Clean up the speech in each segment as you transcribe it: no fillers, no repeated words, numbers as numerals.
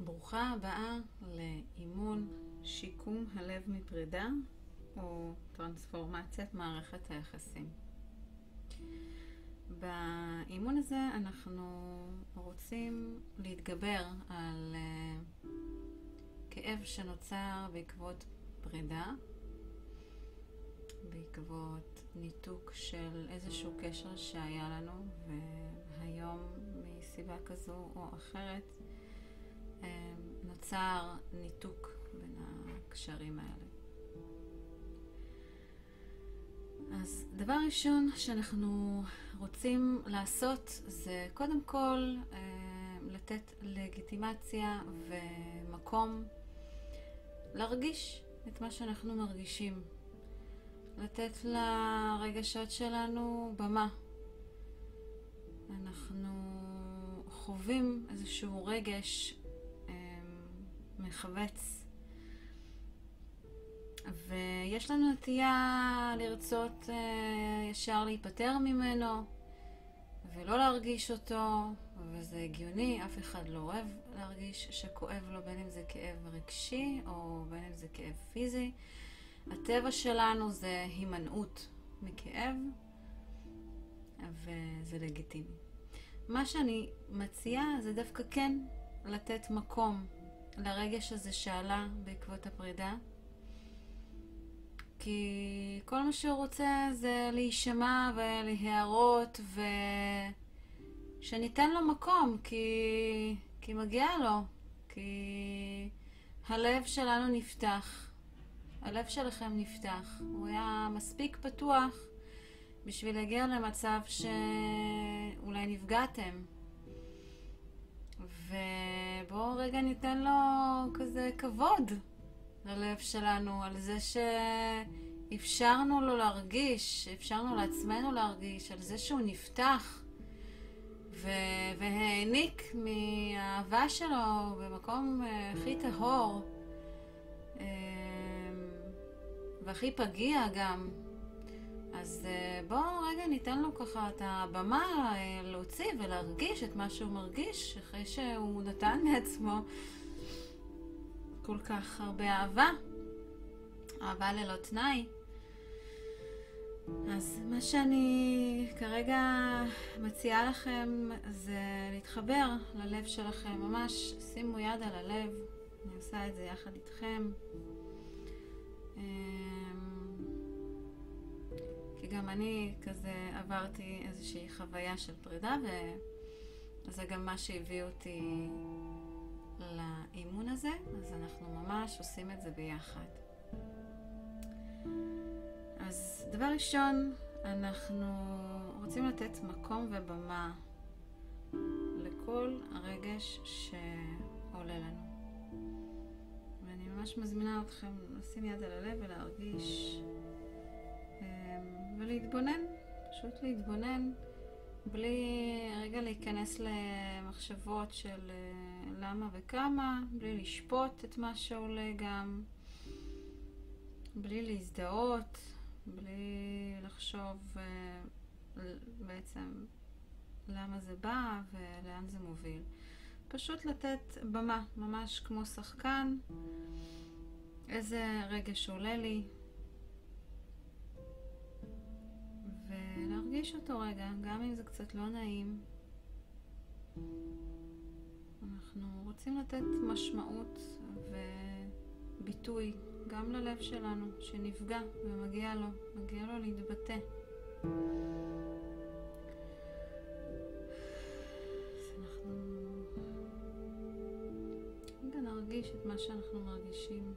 ברוכה הבאה לאימון שיקום הלב מפרידה או טרנספורמציית מערכת היחסים. באימון הזה אנחנו רוצים להתגבר על כאב שנוצר בעקבות פרידה, בעקבות ניתוק של איזשהו קשר שהיה לנו, והיום מסיבה כזו או אחרת נוצר ניתוק בין הקשרים האלה. אז דבר ראשון שאנחנו רוצים לעשות זה קודם כל לתת לגיטימציה ומקום להרגיש את מה שאנחנו מרגישים, לתת לרגשות שלנו במה. אנחנו חווים איזשהו רגש מחווץ, ויש לנו נטייה לרצות ישר להיפטר ממנו ולא להרגיש אותו, וזה הגיוני, אף אחד לא אוהב להרגיש שכואב לו, בין אם זה כאב רגשי או בין אם זה כאב פיזי. הטבע שלנו זה הימנעות מכאב, וזה לגיטימי. מה שאני מציעה זה דווקא כן לתת מקום לרגש הזה שעלה בעקבות הפרידה, כי כל מה שהוא רוצה זה להישמע ולהיערות, ושניתן לו מקום, כי מגיע לו, כי הלב שלנו נפתח, הלב שלכם נפתח, הוא היה מספיק פתוח בשביל להגיע למצב שאולי נפגעתם, ובואו רגע ניתן לו כזה כבוד ללב שלנו על זה שאפשרנו לו להרגיש, אפשרנו לעצמנו להרגיש, על זה שהוא נפתח והעניק מהאהבה שלו במקום הכי טהור והכי פגיע גם. אז בואו רגע ניתן לו ככה את הבמה להוציא ולהרגיש את מה שהוא מרגיש אחרי שהוא נתן מעצמו כל כך הרבה אהבה, אהבה ללא תנאי. אז מה שאני כרגע מציעה לכם זה להתחבר ללב שלכם, ממש שימו יד על הלב, אני עושה את זה יחד איתכם. כי גם אני כזה עברתי איזושהי חוויה של פרידה, וזה גם מה שהביא אותי לאימון הזה, אז אנחנו ממש עושים את זה ביחד. אז דבר ראשון, אנחנו רוצים לתת מקום ובמה לכל הרגש שעולה לנו. ואני ממש מזמינה אתכם לשים יד על הלב ולהרגיש ולהתבונן, פשוט להתבונן, בלי רגע להיכנס למחשבות של למה וכמה, בלי לשפוט את מה שעולה גם, בלי להזדהות, בלי לחשוב בעצם למה זה בא ולאן זה מוביל. פשוט לתת במה, ממש כמו שחקן, איזה רגש עולה לי, ולהרגיש אותו רגע, גם אם זה קצת לא נעים. אנחנו רוצים לתת משמעות וביטוי גם ללב שלנו שנפגע ומגיע לו להתבטא. אז אנחנו רגע נרגיש את מה שאנחנו מרגישים.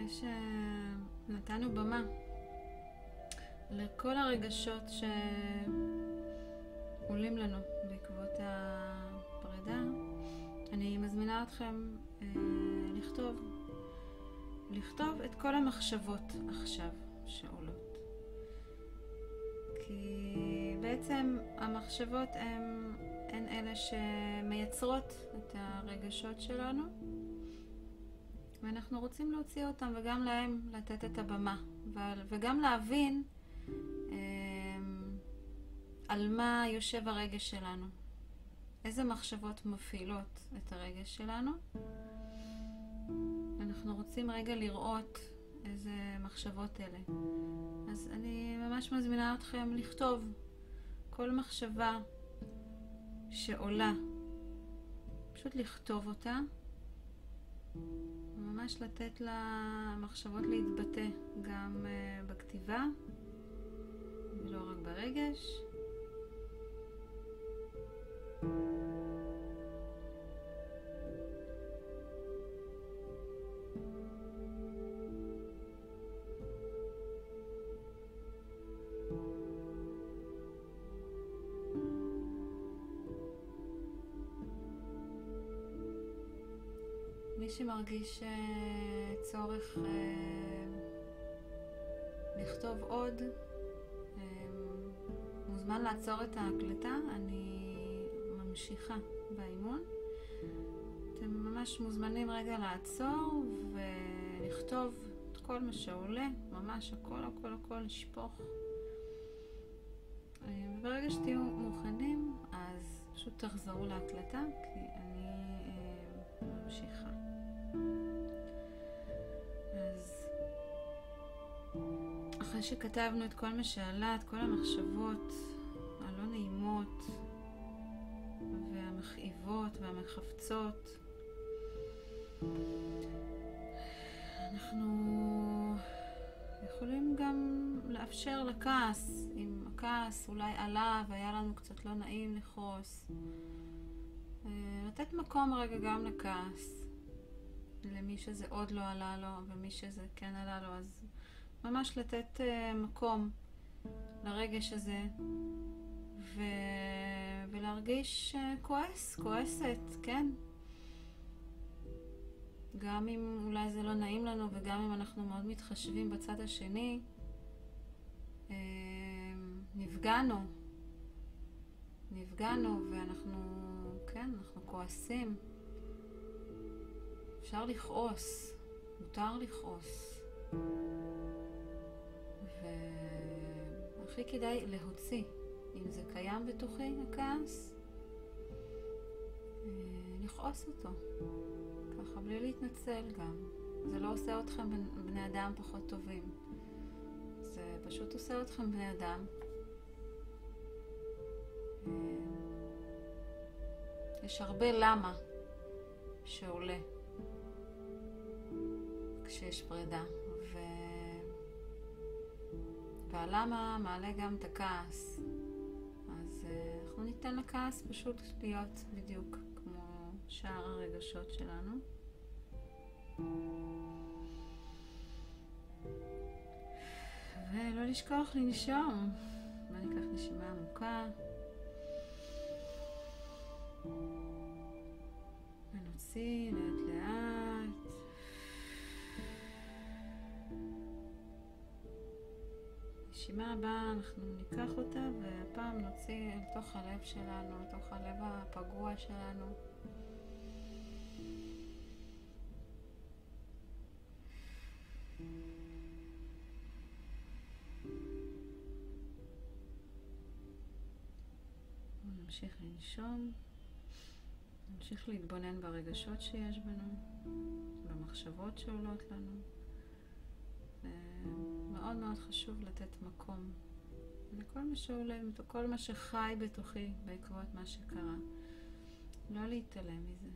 שנתנו במה לכל הרגשות שעולים לנו בעקבות מזמינה אתכם לכתוב את כל המחשבות עכשיו שעולות. כי בעצם המחשבות הן אלה שמייצרות את הרגשות שלנו, ואנחנו רוצים להוציא אותם וגם להם לתת את הבמה, וגם להבין על מה יושב הרגש שלנו, איזה מחשבות מפעילות את הרגש שלנו. אנחנו רוצים רגע לראות איזה מחשבות אלה. אז אני ממש מזמינה אתכם לכתוב כל מחשבה שעולה, פשוט לכתוב אותה, ממש לתת למחשבות להתבטא גם בכתיבה ולא רק ברגש. מי שמרגיש צורך לכתוב עוד, מוזמן לעצור את ההקלטה. אני ממשיכה באימון. אתם ממש מוזמנים רגע לעצור ולכתוב את כל מה שעולה, ממש הכל הכל הכל לשפוך. וברגע שתהיו מוכנים, אז פשוט תחזרו להקלטה, כי אני ממשיכה. אז אחרי שכתבנו את כל מה שעלה, את כל המחשבות הלא נעימות והמכאיבות והמחפצות, אנחנו יכולים גם לאפשר לכעס. אם הכעס אולי עלה והיה לנו קצת לא נעים לכעוס, לתת מקום רגע גם לכעס, למי שזה עוד לא עלה לו ומי שזה כן עלה לו. אז ממש לתת מקום לרגש הזה ולהרגיש כועסת, כן? גם אם אולי זה לא נעים לנו וגם אם אנחנו מאוד מתחשבים בצד השני, נפגענו ואנחנו, כן, אנחנו כועסים. אפשר לכעוס, מותר לכעוס. והכי כדאי להוציא. אם זה קיים בתוכי, הכעס, לכעוס אותו. ככה, בלי להתנצל גם. זה לא עושה אתכם בני אדם פחות טובים. זה פשוט עושה אתכם בני אדם. יש הרבה למה שעולה כשיש פרידה, והלמה מעלה גם את הכעס. אז אנחנו ניתן לכעס פשוט להיות בדיוק כמו שאר הרגשות שלנו. ולא לשכוח לנשום. וניקח נשימה עמוקה. ונוציא לאט לאט. נשימה הבאה אנחנו ניקח אותה והפעם נוציא אל תוך הלב שלנו, אל תוך הלב הפגוע שלנו. נמשיך לנשום, נמשיך להתבונן ברגשות שיש בנו, במחשבות שעולות לנו. מאוד מאוד חשוב לתת מקום לכל מה שעולה, כל מה שחי בתוכי בעקבות מה שקרה. לא להתעלם מזה.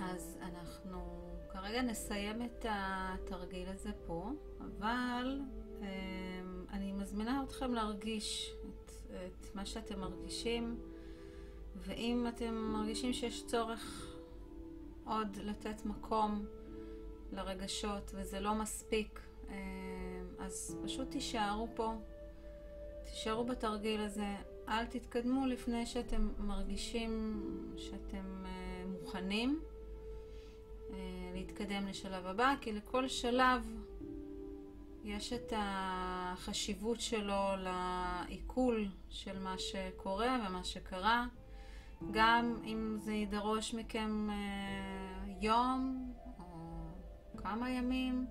אז אנחנו כרגע נסיים את התרגיל הזה פה, אבל אני מזמינה אתכם להרגיש את מה שאתם מרגישים, ואם אתם מרגישים שיש צורך עוד לתת מקום לרגשות וזה לא מספיק, אז פשוט תישארו פה, תישארו בתרגיל הזה, אל תתקדמו לפני שאתם מרגישים שאתם מוכנים להתקדם לשלב הבא, כי לכל שלב יש את החשיבות שלו לעיכול של מה שקורה ומה שקרה. גם אם זה ידרוש מכם יום או כמה ימים,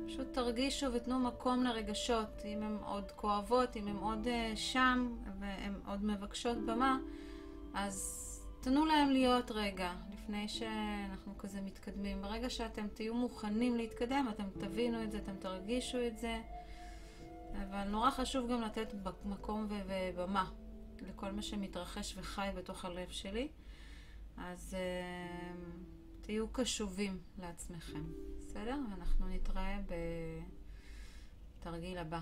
פשוט תרגישו ותנו מקום לרגשות. אם הן עוד כואבות, אם הן עוד שם והן עוד מבקשות במה, אז תנו להם להיות רגע לפני שאנחנו כזה מתקדמים. ברגע שאתם תהיו מוכנים להתקדם, אתם תבינו את זה, אתם תרגישו את זה. אבל נורא חשוב גם לתת מקום ובמה לכל מה שמתרחש וחי בתוך הלב שלי. אז תהיו קשובים לעצמכם. בסדר? ואנחנו נתראה בתרגיל הבא.